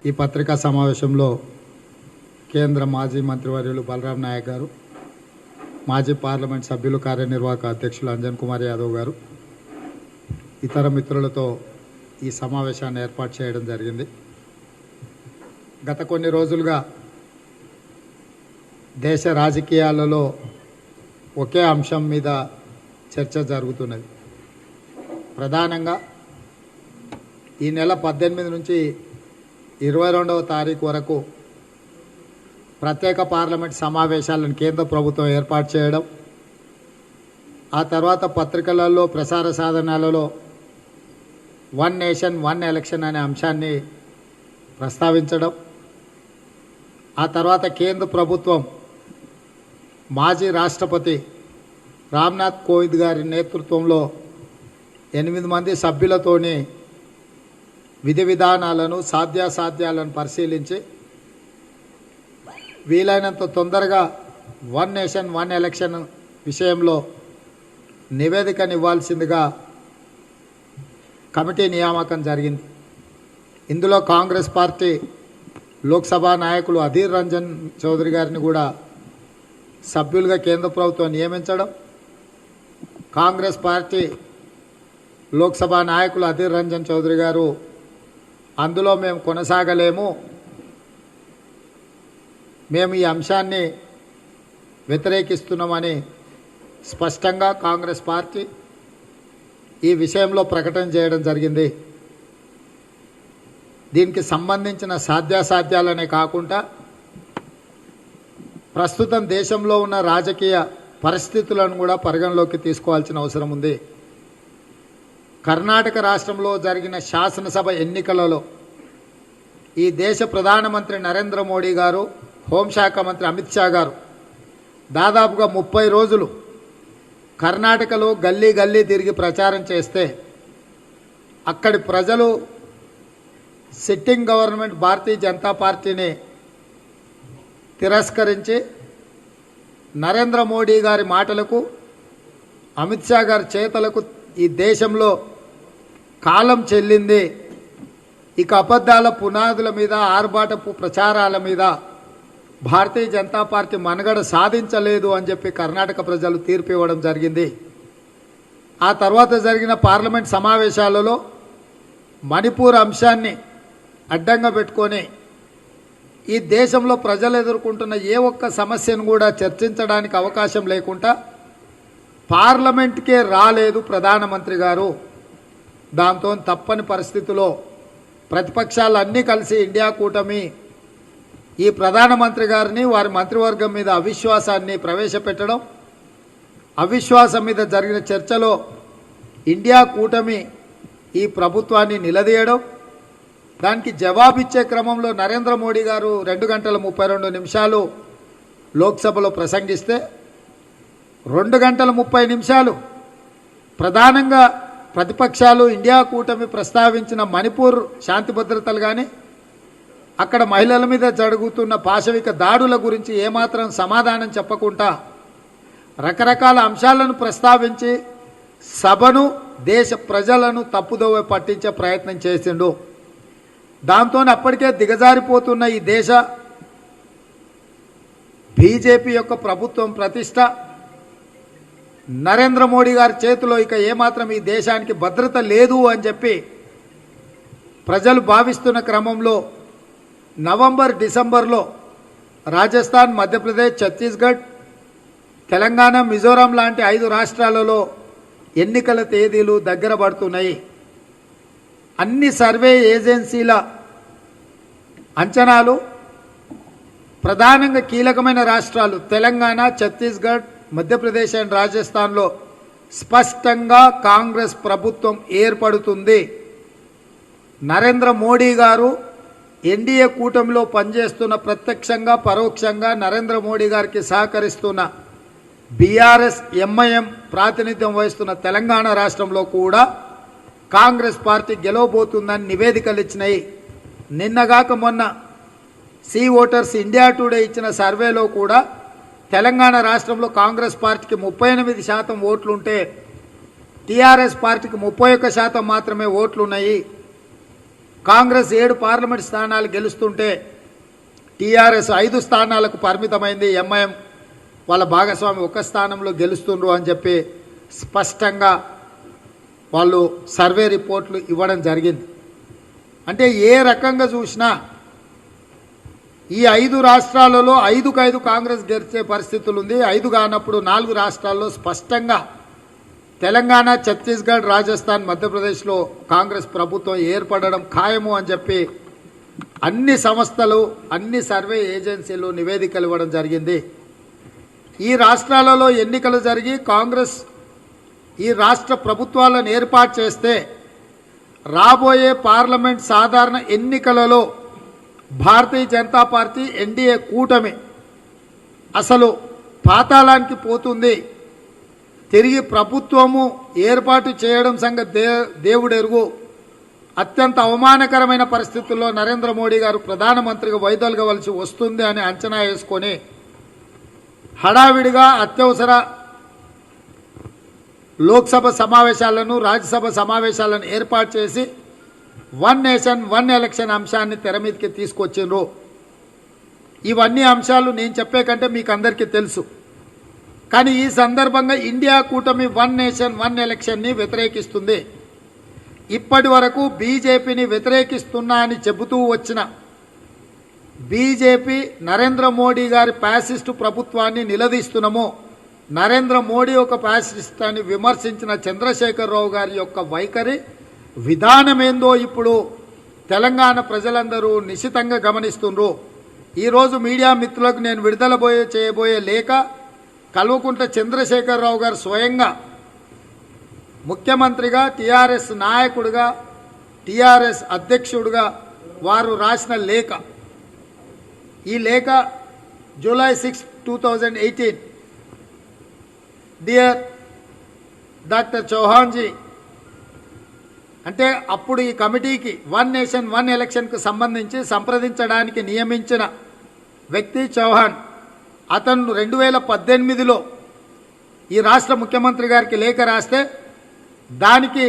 ఈ పత్రికా సమావేశంలో కేంద్ర మాజీ మంత్రివర్యులు బలరాం నాయక్ గారు, మాజీ పార్లమెంట్ సభ్యులు కార్యనిర్వాహక అధ్యక్షులు అంజన్ కుమార్ యాదవ్ గారు, ఇతర మిత్రులతో ఈ సమావేశాన్ని ఏర్పాటు చేయడం జరిగింది. గత కొన్ని రోజులుగా దేశ రాజకీయాలలో ఒకే అంశం మీద చర్చ జరుగుతున్నది. ప్రధానంగా ఈ నెల 18 నుంచి 22వ తారీఖు వరకు ప్రత్యేక పార్లమెంట్ సమావేశాలను కేంద్ర ప్రభుత్వం ఏర్పాటు చేయడం, ఆ తర్వాత పత్రికలలో ప్రసార సాధనాలలో వన్ నేషన్ వన్ ఎలక్షన్ అనే అంశాన్ని ప్రస్తావించడం, ఆ తర్వాత కేంద్ర ప్రభుత్వం మాజీ రాష్ట్రపతి రామ్నాథ్ కోవింద్ గారి నేతృత్వంలో 8 మంది సభ్యులతోని విధి విధానాలను సాధ్యాసాధ్యాలను పరిశీలించి వీలైనంత తొందరగా వన్ నేషన్ వన్ ఎలక్షన్ విషయంలో నివేదికనివ్వాల్సిందిగా కమిటీ నియామకం జరిగింది. ఇందులో కాంగ్రెస్ పార్టీ లోక్సభ నాయకులు అధీర్ రంజన్ చౌదరి గారిని కూడా సభ్యులుగా కేంద్ర ప్రభుత్వం నియమించడం, కాంగ్రెస్ పార్టీ లోక్సభ నాయకులు అధీర్ రంజన్ చౌదరి గారు అందులో మేము కొనసాగలేము, మేము ఈ అంశాన్ని వ్యతిరేకిస్తున్నామని స్పష్టంగా కాంగ్రెస్ పార్టీ ఈ విషయంలో ప్రకటన చేయడం జరిగింది. దీనికి సంబంధించిన సాధ్యాసాధ్యాలనే కాకుండా ప్రస్తుతం దేశంలో ఉన్న రాజకీయ పరిస్థితులను కూడా పరిగణలోకి తీసుకోవాల్సిన అవసరం ఉంది. కర్ణాటక రాష్ట్రంలో జరిగిన శాసనసభ ఎన్నికలలో ఈ దేశ ప్రధానమంత్రి నరేంద్ర మోడీ గారు, హోంశాఖ మంత్రి అమిత్ షా గారు దాదాపుగా 30 రోజులు కర్ణాటకలో గల్లీ గల్లీ తిరిగి ప్రచారం చేస్తే అక్కడి ప్రజలు సిట్టింగ్ గవర్నమెంట్ భారతీయ జనతా పార్టీని తిరస్కరించి నరేంద్ర మోడీ గారి మాటలకు, అమిత్ షా గారి చేతలకు ఈ దేశంలో కాలం చెల్లింది, ఇక అబద్ధాల పునాదుల మీద ఆర్భాటపు ప్రచారాల మీద భారతీయ జనతా పార్టీ మనుగడ సాధించలేదు అని చెప్పి కర్ణాటక ప్రజలు తీర్పు ఇవ్వడం జరిగింది. ఆ తర్వాత జరిగిన పార్లమెంట్ సమావేశాలలో మణిపూర్ అంశాన్ని అడ్డంగా పెట్టుకొని ఈ దేశంలో ప్రజలు ఎదుర్కొంటున్న ఏ ఒక్క సమస్యను కూడా చర్చించడానికి అవకాశం లేకుండా పార్లమెంట్కే రాలేదు ప్రధానమంత్రి గారు. దాంతో తప్పని పరిస్థితిలో ప్రతిపక్షాలు అన్నీ కలిసి ఇండియా కూటమి ఈ ప్రధానమంత్రి గారిని, వారి మంత్రివర్గం మీద అవిశ్వాసాన్ని ప్రవేశపెట్టడం, అవిశ్వాసం మీద జరిగిన చర్చలో ఇండియా కూటమి ఈ ప్రభుత్వాన్ని నిలదీయడం, దానికి జవాబిచ్చే క్రమంలో నరేంద్ర మోడీ గారు 2 గంటల 32 నిమిషాలు లోక్సభలో ప్రసంగిస్తే 2 గంటల 30 నిమిషాలు ప్రధానంగా ప్రతిపక్షాలు ఇండియా కూటమి ప్రస్తావించిన మణిపూర్ శాంతి భద్రతలు కానీ, అక్కడ మహిళల మీద జరుగుతున్న పాశవిక దాడుల గురించి ఏమాత్రం సమాధానం చెప్పకుండా రకరకాల అంశాలను ప్రస్తావించి సభను, దేశ ప్రజలను తప్పుదోవ పట్టించే ప్రయత్నం చేసిండు. దాంతో అప్పటికే దిగజారిపోతున్న ఈ దేశ బీజేపీ యొక్క ప్రభుత్వం ప్రతిష్ట, నరేంద్ర మోడీ గారి చేతిలో ఇక ఏమాత్రం ఈ దేశానికి భద్రత లేదు అని చెప్పి ప్రజలు భావిస్తున్న క్రమంలో నవంబర్, డిసెంబర్లో రాజస్థాన్, మధ్యప్రదేశ్, ఛత్తీస్గఢ్, తెలంగాణ, మిజోరాం లాంటి 5 రాష్ట్రాలలో ఎన్నికల తేదీలు దగ్గర పడుతున్నాయి. అన్ని సర్వే ఏజెన్సీల అంచనాలు ప్రధానంగా కీలకమైన రాష్ట్రాలు తెలంగాణ, ఛత్తీస్గఢ్, మధ్యప్రదేశ్ అండ్ రాజస్థాన్లో స్పష్టంగా కాంగ్రెస్ ప్రభుత్వం ఏర్పడుతుంది. నరేంద్ర మోడీ గారు ఎన్డీఏ కూటమిలో పనిచేస్తున్న, ప్రత్యక్షంగా పరోక్షంగా నరేంద్ర మోడీ గారికి సహకరిస్తున్న బీఆర్ఎస్, ఎంఐఎం ప్రాతినిధ్యం వహిస్తున్న తెలంగాణ రాష్ట్రంలో కూడా కాంగ్రెస్ పార్టీ గెలవబోతుందని నివేదికలు ఇచ్చినాయి. నిన్నగాక మొన్న సి ఓటర్స్ ఇండియా టుడే ఇచ్చిన సర్వేలో కూడా తెలంగాణ రాష్ట్రంలో కాంగ్రెస్ పార్టీకి 38% ఓట్లుంటే టీఆర్ఎస్ పార్టీకి 31% మాత్రమే ఓట్లున్నాయి. కాంగ్రెస్ 7 పార్లమెంట్ స్థానాలు గెలుస్తుంటే టీఆర్ఎస్ 5 స్థానాలకు పరిమితమైంది. ఎంఐఎం వాళ్ళ భాగస్వామి 1 స్థానంలో గెలుస్తుండ్రు అని చెప్పి స్పష్టంగా వాళ్ళు సర్వే రిపోర్ట్లు ఇవ్వడం జరిగింది. అంటే ఏ రకంగా చూసినా ఈ 5 రాష్ట్రాలలో 5కు కాంగ్రెస్ గెలిచే పరిస్థితులు ఉంది. 5 కానప్పుడు 4 రాష్ట్రాల్లో స్పష్టంగా తెలంగాణ, ఛత్తీస్గఢ్, రాజస్థాన్, మధ్యప్రదేశ్లో కాంగ్రెస్ ప్రభుత్వం ఏర్పడడం ఖాయము అని చెప్పి అన్ని సంస్థలు, అన్ని సర్వే ఏజెన్సీలు నివేదికలు ఇవ్వడం జరిగింది. ఈ రాష్ట్రాలలో ఎన్నికలు జరిగి కాంగ్రెస్ ఈ రాష్ట్ర ప్రభుత్వాలను ఏర్పాటు చేస్తే రాబోయే పార్లమెంట్ సాధారణ ఎన్నికలలో భారతీయ జనతా పార్టీ ఎన్డీఏ కూటమి అసలు పాతాళానికి పోతుంది. తిరిగి ప్రభుత్వము ఏర్పాటు చేయడం సంగతి దేవుడెరుగు. అత్యంత అవమానకరమైన పరిస్థితుల్లో నరేంద్ర మోడీ గారు ప్రధానమంత్రిగా వైదొలగవలసి వస్తుంది అని అంచనా వేసుకొని హడావిడిగా అత్యవసర లోక్సభ సమావేశాలను, రాజ్యసభ సమావేశాలను ఏర్పాటు చేసి 1 నేషన్ 1 ఎలక్షన్ అంశాన్ని తెర మీదకి తీసుకొచ్చిండ్రు. ఇవన్నీ అంశాలు నేను చెప్పే కంటే మీకు అందరికీ తెలుసు. కానీ ఈ సందర్భంగా ఇండియా కూటమి 1 నేషన్ 1 ఎలక్షన్ని వ్యతిరేకిస్తుంది. ఇప్పటి వరకు బీజేపీని వ్యతిరేకిస్తున్నా అని చెబుతూ వచ్చిన బీజేపీ నరేంద్ర మోడీ గారి ఫ్యాసిస్టు ప్రభుత్వాన్ని నిలదీస్తున్నాము. నరేంద్ర మోడీ ఒక ఫ్యాసిస్ట్ అని విమర్శించిన చంద్రశేఖరరావు గారి యొక్క వైఖరి విధానమేందో ఇప్పుడు తెలంగాణ ప్రజలందరూ నిశితంగా గమనిస్తున్నారు. ఈరోజు మీడియా మిత్రులకు నేను విడుదల చేయబోయే లేఖ కల్వకుంట్ల చంద్రశేఖరరావు గారు స్వయంగా ముఖ్యమంత్రిగా, టీఆర్ఎస్ నాయకుడిగా, టీఆర్ఎస్ అధ్యక్షుడిగా వారు రాసిన లేఖ. ఈ లేఖ జూలై 6, 2018. డియర్ డాక్టర్ చౌహాన్జీ, అంటే అప్పుడు ఈ కమిటీకి 1 నేషన్ 1 ఎలక్షన్కు సంబంధించి సంప్రదించడానికి నియమించిన వ్యక్తి చౌహాన్. అతను 2018లో ఈ రాష్ట్ర ముఖ్యమంత్రి గారికి లేఖ రాస్తే దానికి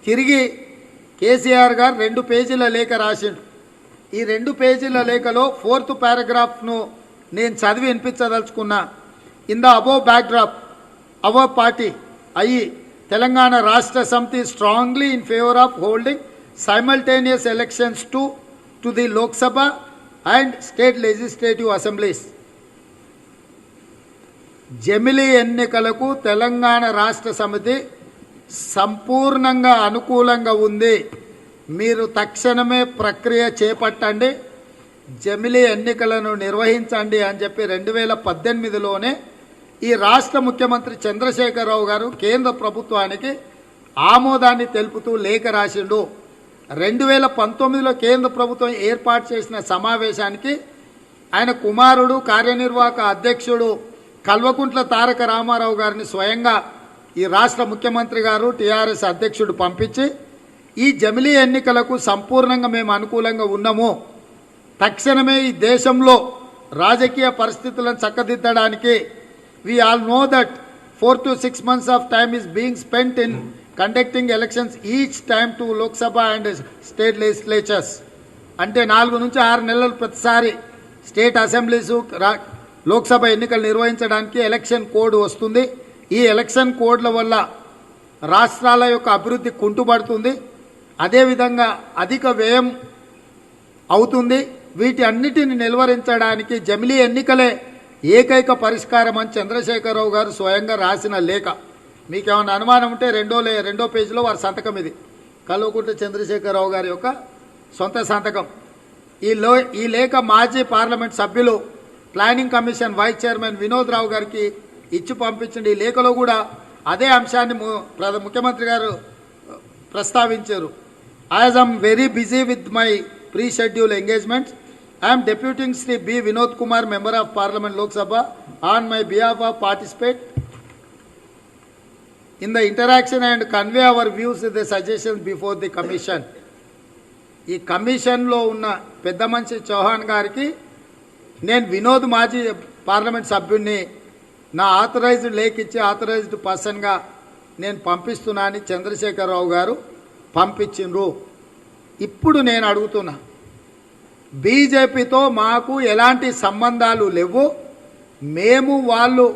తిరిగి కేసీఆర్ గారు 2 పేజీల లేఖ రాసిండు. ఈ 2 పేజీల లేఖలో 4th పారాగ్రాఫ్ను నేను చదివి వినిపించదలుచుకున్నా. In the above backdrop our party Telangana Rashtra Samithi strongly in favour of holding simultaneous elections to the Lok Sabha and state legislative assemblies. జమిలీ ఎన్నికలకు తెలంగాణ రాష్ట్ర సమితి సంపూర్ణంగా అనుకూలంగా ఉంది. మీరు తక్షణమే ప్రక్రియ చేపట్టండి, జమిలీ ఎన్నికలను నిర్వహించండి అని చెప్పి 2018లోనే ఈ రాష్ట్ర ముఖ్యమంత్రి చంద్రశేఖరరావు గారు కేంద్ర ప్రభుత్వానికి ఆమోదాన్ని తెలుపుతూ లేఖ రాసిండు. 2019లో కేంద్ర ప్రభుత్వం ఏర్పాటు చేసిన సమావేశానికి ఆయన కుమారుడు, కార్యనిర్వాహక అధ్యక్షుడు కల్వకుంట్ల తారక రామారావు గారిని స్వయంగా ఈ రాష్ట్ర ముఖ్యమంత్రి గారు, టీఆర్ఎస్ అధ్యక్షుడు పంపించి ఈ జమిలీ ఎన్నికలకు సంపూర్ణంగా మేము అనుకూలంగా ఉన్నాము, తక్షణమే ఈ దేశంలో రాజకీయ పరిస్థితులను చక్కదిద్దడానికి we all know that 4 to 6 months of time is being spent in conducting elections each time to Lok Sabha and state legislatures. అంటే 4 నుంచి 6 నెలలు ప్రతిసారి స్టేట్ అసెంబ్లీస్, లోక్సభ ఎన్నికలు నిర్వహించడానికి ఎలక్షన్ కోడ్ వస్తుంది. ఈ ఎలక్షన్ కోడ్ల వల్ల రాష్ట్రాల యొక్క అభివృద్ధి కుంటుపడుతుంది, అదేవిధంగా అధిక వ్యయం అవుతుంది. వీటి అన్నిటిని నిలువరించడానికి జమిలీ ఎన్నికలే ఏకైక పరిష్కారం అని చంద్రశేఖరరావు గారు స్వయంగా రాసిన లేఖ. మీకేమైనా అనుమానం ఉంటే రెండో పేజీలో వారి సంతకం. ఇది కల్వకుంట్ల చంద్రశేఖరరావు గారి యొక్క సొంత సంతకం. ఈ లేఖ మాజీ పార్లమెంట్ సభ్యులు, planning commission vice chairman Vinod Rao గారికి ఇచ్చి పంపించండి. ఈ లేఖలో కూడా అదే అంశాన్ని ముఖ్యమంత్రి గారు ప్రస్తావించారు. As I'm very busy with my pre schedule engagements, I am deputing Sri B. Vinod Kumar, Member of Parliament Lok Sabha, on my behalf of participate in the interaction and convey our views with the suggestions before the commission. ఈ కమిషన్లో ఉన్న పెద్ద మనిషి చౌహాన్ గారికి నేను వినోద్ మాజీ parliament సభ్యుడిని నా authorised లేఖ ఇచ్చి ఆథరైజ్డ్ పర్సన్గా నేను పంపిస్తున్నా అని చంద్రశేఖరరావు గారు పంపించిండ్రు. ఇప్పుడు నేను అడుగుతున్నా, బీజేపీతో మాకు ఎలాంటి సంబంధాలు లేవు, మేము వాళ్ళు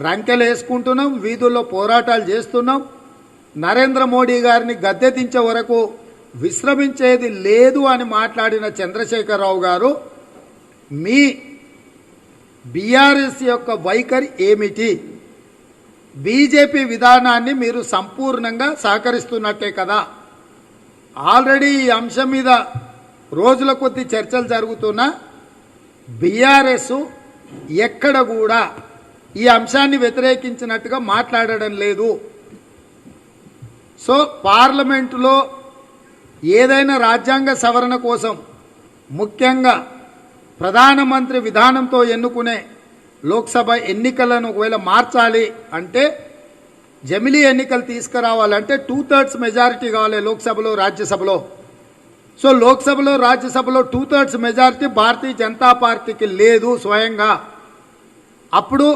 రంకెలేసుకుంటున్నాం, వీధుల్లో పోరాటాలు చేస్తున్నాం, నరేంద్ర మోడీ గారిని గద్దె దించే వరకు విశ్రమించేది లేదు అని మాట్లాడిన చంద్రశేఖరరావు గారు, మీ బీఆర్ఎస్ యొక్క వైఖరి ఏమిటి? బీజేపీ విధానాన్ని మీరు సంపూర్ణంగా సహకరిస్తున్నట్టే కదా. ఆల్రెడీ ఈ అంశం మీద రోజుల కొద్ది చర్చలు జరుగుతున్నా బీఆర్ఎస్ ఎక్కడ కూడా ఈ అంశాన్ని వ్యతిరేకించినట్టుగా మాట్లాడడం లేదు. సో పార్లమెంటులో ఏదైనా రాజ్యాంగ సవరణ కోసం, ముఖ్యంగా ప్రధానమంత్రి విధానంతో ఎన్నుకునే లోక్సభ ఎన్నికలను ఒకవేళ మార్చాలి అంటే, జమిలీ ఎన్నికలు తీసుకురావాలంటే 2/3 మెజారిటీ కావాలి లోక్సభలో, రాజ్యసభలో. సో లోక్సభలో, రాజ్యసభలో 2/3 మెజారిటీ భారతీయ జనతా పార్టీకి లేదు స్వయంగా. అప్పుడు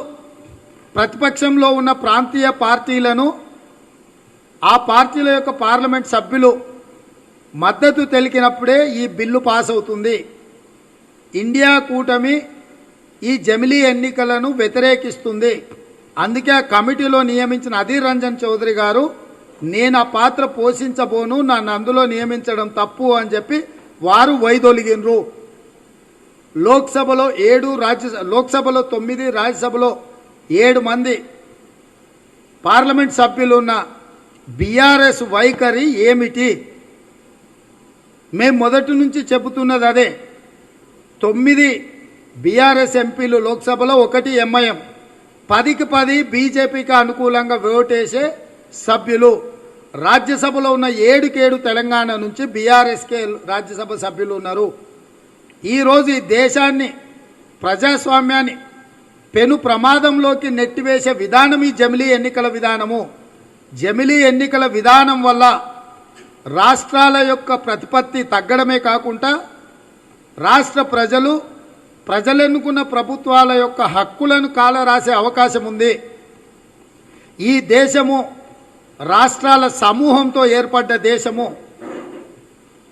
ప్రతిపక్షంలో ఉన్న ప్రాంతీయ పార్టీలను, ఆ పార్టీల యొక్క పార్లమెంట్ సభ్యులు మద్దతు తెలిపినప్పుడే ఈ బిల్లు పాస్ అవుతుంది. ఇండియా కూటమి ఈ జమిలీ ఎన్నికలను వ్యతిరేకిస్తుంది. అందుకే ఆ కమిటీలో నియమించిన అధీర్ రంజన్ చౌదరి గారు, నేను ఆ పాత్ర పోషించబోను, నన్ను అందులో నియమించడం తప్పు అని చెప్పి వారు వైదొలిగినరు. లోక్సభలో 7, లోక్సభలో 9, రాజ్యసభలో 7 మంది పార్లమెంట్ సభ్యులు ఉన్న బీఆర్ఎస్ వైఖరి ఏమిటి? మేము మొదటి నుంచి చెబుతున్నది అదే. 9 బీఆర్ఎస్ ఎంపీలు లోక్సభలో, 1 ఎంఐఎం, 10కి 10 బీజేపీకి అనుకూలంగా ఓటేసే సభ్యులు. రాజ్యసభలో ఉన్న 7కి 7 తెలంగాణ నుంచి బీఆర్ఎస్కే రాజ్యసభ సభ్యులు ఉన్నారు. ఈరోజు ఈ దేశాన్ని, ప్రజాస్వామ్యాన్ని పెను ప్రమాదంలోకి నెట్టివేసే విధానం ఈ జమిలీ ఎన్నికల విధానము. జమిలీ ఎన్నికల విధానం వల్ల రాష్ట్రాల యొక్క ప్రతిపత్తి తగ్గడమే కాకుండా రాష్ట్ర ప్రజలెన్నుకున్న ప్రభుత్వాల యొక్క హక్కులను కాలరాసే అవకాశం ఉంది. ఈ దేశము రాష్ట్రాల సమూహంతో ఏర్పడ్డ దేశము.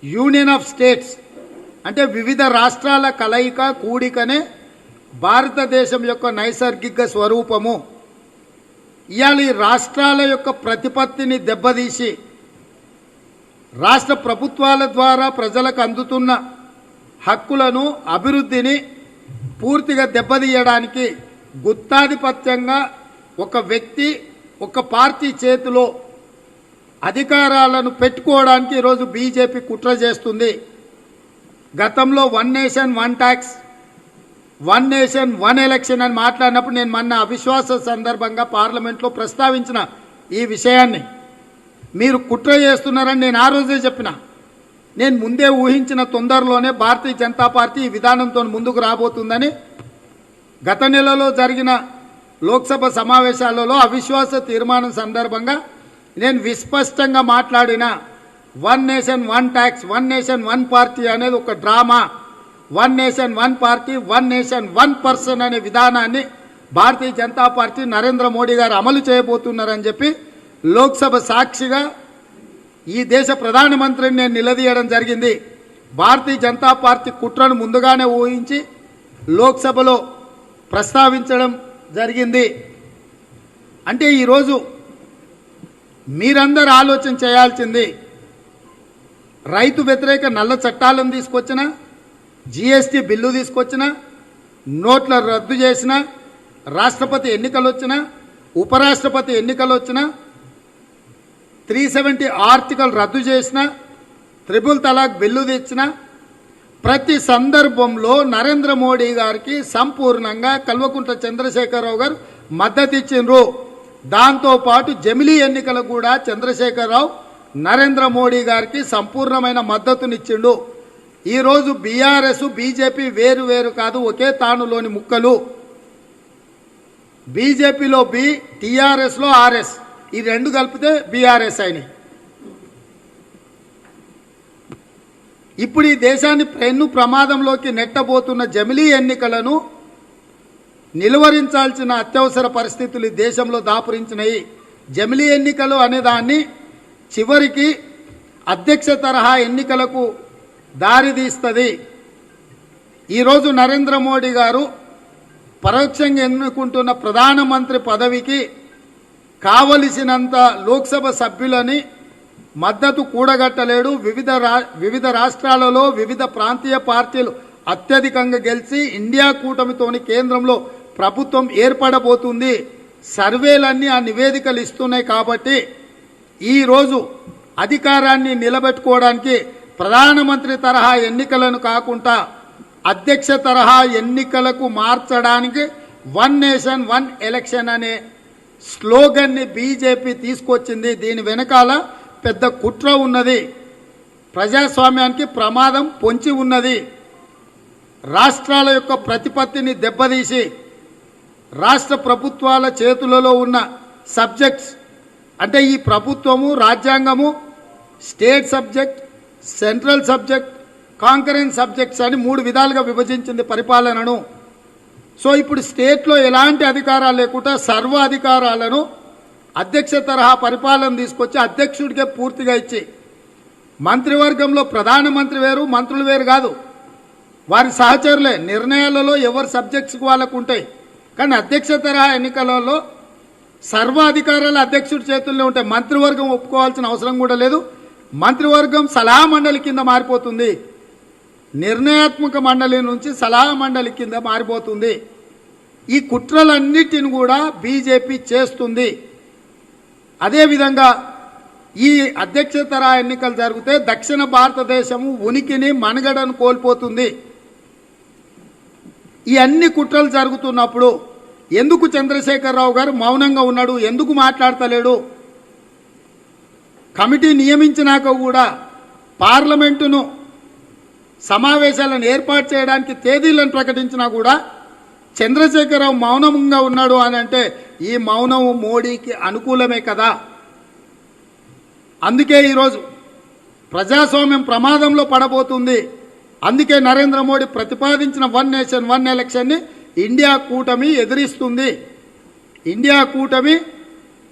యూనియన్ ఆఫ్ స్టేట్స్ అంటే వివిధ రాష్ట్రాల కలయిక, కూడికనే భారతదేశం యొక్క నైసర్గిక స్వరూపము. ఇవాళ ఈ రాష్ట్రాల యొక్క ప్రతిపత్తిని దెబ్బతీసి, రాష్ట్ర ప్రభుత్వాల ద్వారా ప్రజలకు అందుతున్న హక్కులను, అభివృద్ధిని పూర్తిగా దెబ్బతీయడానికి గుత్తాధిపత్యంగా ఒక వ్యక్తి, ఒక పార్టీ చేతిలో అధికారాలను పెట్టుకోవడానికి ఈరోజు బీజేపీ కుట్ర చేస్తుంది. గతంలో 1 నేషన్ 1 ట్యాక్స్, 1 నేషన్ 1 ఎలక్షన్ అని మాట్లాడినప్పుడు నేను మొన్న అవిశ్వాస సందర్భంగా పార్లమెంట్లో ప్రస్తావించిన ఈ విషయాన్ని. మీరు కుట్ర చేస్తున్నారని నేను ఆ రోజే చెప్పిన. నేను ముందే ఊహించిన తొందరలోనే భారతీయ జనతా పార్టీ ఈ విధానంతో ముందుకు రాబోతుందని. గత నెలలో జరిగిన లోక్సభ సమావేశాలలో అవిశ్వాస తీర్మానం సందర్భంగా నేను విస్పష్టంగా మాట్లాడిన 1 నేషన్ 1 ట్యాక్స్, 1 నేషన్ 1 పార్టీ అనేది ఒక drama. 1 nation 1 party, 1 nation 1 person అనే విధానాన్ని భారతీయ జనతా పార్టీ, నరేంద్ర మోడీ గారు అమలు చేయబోతున్నారని చెప్పి లోక్సభ సాక్షిగా ఈ దేశ ప్రధానమంత్రిని నేను నిలదీయడం జరిగింది. భారతీయ జనతా పార్టీ కుట్రను ముందుగానే ఊహించి లోక్సభలో ప్రస్తావించడం జరిగింది. అంటే ఈరోజు మీరందరూ ఆలోచన చేయాల్సింది, రైతు వ్యతిరేక నల్ల చట్టాలను తీసుకొచ్చినా, జీఎస్టీ బిల్లు తీసుకొచ్చినా, నోట్ల రద్దు చేసినా, రాష్ట్రపతి ఎన్నికలు వచ్చినా, ఉపరాష్ట్రపతి ఎన్నికలు వచ్చినా, 370 ఆర్టికల్ రద్దు చేసిన, 3 తలాక్ బిల్లు తెచ్చిన, ప్రతి సందర్భంలో నరేంద్ర మోడీ గారికి సంపూర్ణంగా కల్వకుంట్ల చంద్రశేఖరరావు గారు మద్దతు ఇచ్చిండ్రు. దాంతోపాటు జమిలీ ఎన్నికలకు కూడా చంద్రశేఖరరావు నరేంద్ర మోడీ గారికి సంపూర్ణమైన మద్దతునిచ్చిండు. ఈరోజు బీఆర్ఎస్, బీజేపీ వేరు వేరు కాదు, ఒకే తానులోని ముక్కలు. బీజేపీలో బి, టీఆర్ఎస్లో ఆర్ఎస్, ఈ 2 కలిపితే బీఆర్ఎస్ అయినాయి. ఇప్పుడు ఈ దేశాన్ని పెను ప్రమాదంలోకి నెట్టబోతున్న జమిలీ ఎన్నికలను నిలువరించాల్సిన అత్యవసర పరిస్థితులు ఈ దేశంలో దాపురించినాయి. జమిలీ ఎన్నికలు అనేదాన్ని చివరికి అధ్యక్ష తరహా ఎన్నికలకు దారితీస్తుంది. ఈరోజు నరేంద్ర మోడీ గారు పరోక్షంగా ఎన్నుకుంటున్న ప్రధానమంత్రి పదవికి కావలసినంత లోక్సభ సభ్యులని మద్దతు కూడగట్టలేడు. వివిధ రాష్ట్రాలలో వివిధ ప్రాంతీయ పార్టీలు అత్యధికంగా గెలిచి ఇండియా కూటమితోని కేంద్రంలో ప్రభుత్వం ఏర్పడబోతుంది. సర్వేలన్నీ ఆ నివేదికలు ఇస్తున్నాయి. కాబట్టి ఈరోజు అధికారాన్ని నిలబెట్టుకోవడానికి ప్రధానమంత్రి తరహా ఎన్నికలను కాకుండా అధ్యక్ష తరహా ఎన్నికలకు మార్చడానికి వన్ నేషన్ వన్ ఎలక్షన్ అనే స్లోగన్ని బీజేపీ తీసుకొచ్చింది. దీని వెనకాల పెద్ద కుట్ర ఉన్నది. ప్రజాస్వామ్యానికి ప్రమాదం పొంచి ఉన్నది. రాష్ట్రాల యొక్క ప్రతిపత్తిని దెబ్బతీసి రాష్ట్ర ప్రభుత్వాల చేతులలో ఉన్న సబ్జెక్ట్స్ అంటే ఈ ప్రభుత్వము, రాజ్యాంగము, state subject, central subject, concurrence subjects అని 3 విధాలుగా విభజించింది పరిపాలనను. సో ఇప్పుడు స్టేట్లో ఎలాంటి అధికారాలు లేకుండా సర్వ అధికారాలను అధ్యక్ష తరహా పరిపాలన తీసుకొచ్చి అధ్యక్షుడికే పూర్తిగా ఇచ్చి మంత్రివర్గంలో ప్రధానమంత్రి వేరు, మంత్రులు వేరు కాదు, వారి సహచరులే. నిర్ణయాలలో ఎవరి సబ్జెక్ట్స్కి వాళ్ళకు ఉంటాయి. కానీ అధ్యక్ష తరహా ఎన్నికలలో సర్వ అధికారాలు అధ్యక్షుడి చేతుల్లో ఉంటాయి. మంత్రివర్గం ఒప్పుకోవాల్సిన అవసరం కూడా లేదు. మంత్రివర్గం సలహా మండలి కింద మారిపోతుంది. నిర్ణయాత్మక మండలి నుంచి సలహా మండలి కింద మారిపోతుంది. ఈ కుట్రలన్నిటిని కూడా బీజేపీ చేస్తుంది. అదేవిధంగా ఈ అధ్యక్ష తరహా ఎన్నికలు జరిగితే దక్షిణ భారతదేశము ఉనికిని, మనుగడను కోల్పోతుంది. ఈ అన్ని కుట్రలు జరుగుతున్నప్పుడు ఎందుకు చంద్రశేఖరరావు గారు మౌనంగా ఉన్నాడు? ఎందుకు మాట్లాడతలేడు? కమిటీ నియమించినాక కూడా పార్లమెంటును సమావేశాలను ఏర్పాటు చేయడానికి తేదీలను ప్రకటించినా కూడా చంద్రశేఖరరావు మౌనంగా ఉన్నాడు అని అంటే ఈ మౌనం మోడీకి అనుకూలమే కదా. అందుకే ఈరోజు ప్రజాస్వామ్యం ప్రమాదంలో పడబోతుంది. అందుకే నరేంద్ర మోడీ ప్రతిపాదించిన వన్ నేషన్ వన్ ఎలక్షన్ని ఇండియా కూటమి ఎదిరిస్తుంది. ఇండియా కూటమి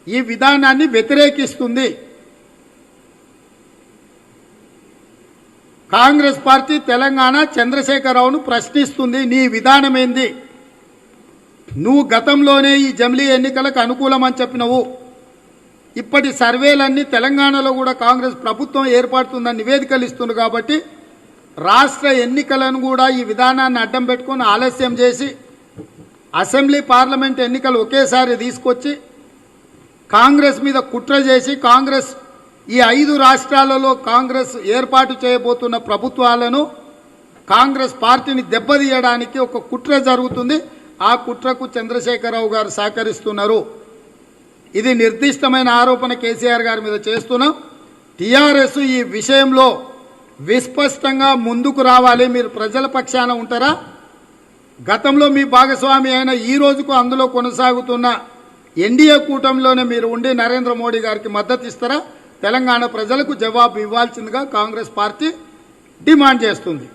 ఈ విధానాన్ని వ్యతిరేకిస్తుంది. కాంగ్రెస్ పార్టీ తెలంగాణ చంద్రశేఖరరావును ప్రశ్నిస్తుంది. నీ విధానం ఏంది? నువ్వు గతంలోనే ఈ జమిలీ ఎన్నికలకు అనుకూలమని చెప్పినవు. ఇప్పటి సర్వేలన్నీ తెలంగాణలో కూడా కాంగ్రెస్ ప్రభుత్వం ఏర్పడుతుందని నివేదికలు ఇస్తుంది. కాబట్టి రాష్ట్ర ఎన్నికలను కూడా ఈ విధానాన్ని అడ్డం పెట్టుకొని ఆలస్యం చేసి అసెంబ్లీ, పార్లమెంట్ ఎన్నికలు ఒకేసారి తీసుకొచ్చి కాంగ్రెస్ మీద కుట్ర చేసి కాంగ్రెస్ ఈ 5 రాష్ట్రాలలో కాంగ్రెస్ ఏర్పాటు చేయబోతున్న ప్రభుత్వాలను, కాంగ్రెస్ పార్టీని దెబ్బతీయడానికి ఒక కుట్ర జరుగుతుంది. ఆ కుట్రకు చంద్రశేఖరరావు గారు సహకరిస్తున్నారు. ఇది నిర్దిష్టమైన ఆరోపణ కేసీఆర్ గారి మీద చేస్తున్నాం. టీఆర్ఎస్ ఈ విషయంలో విస్పష్టంగా ముందుకు రావాలి. మీరు ప్రజల పక్షాన ఉంటారా? గతంలో మీ భాగస్వామి అయిన ఈ రోజుకు అందులో కొనసాగుతున్న ఎన్డీఏ కూటమిలోనే మీరు ఉండి నరేంద్ర మోడీ గారికి మద్దతు ఇస్తారా? తెలంగాణ ప్రజలకు జవాబు ఇవ్వాల్సిందిగా కాంగ్రెస్ పార్టీ డిమాండ్ చేస్తుంది.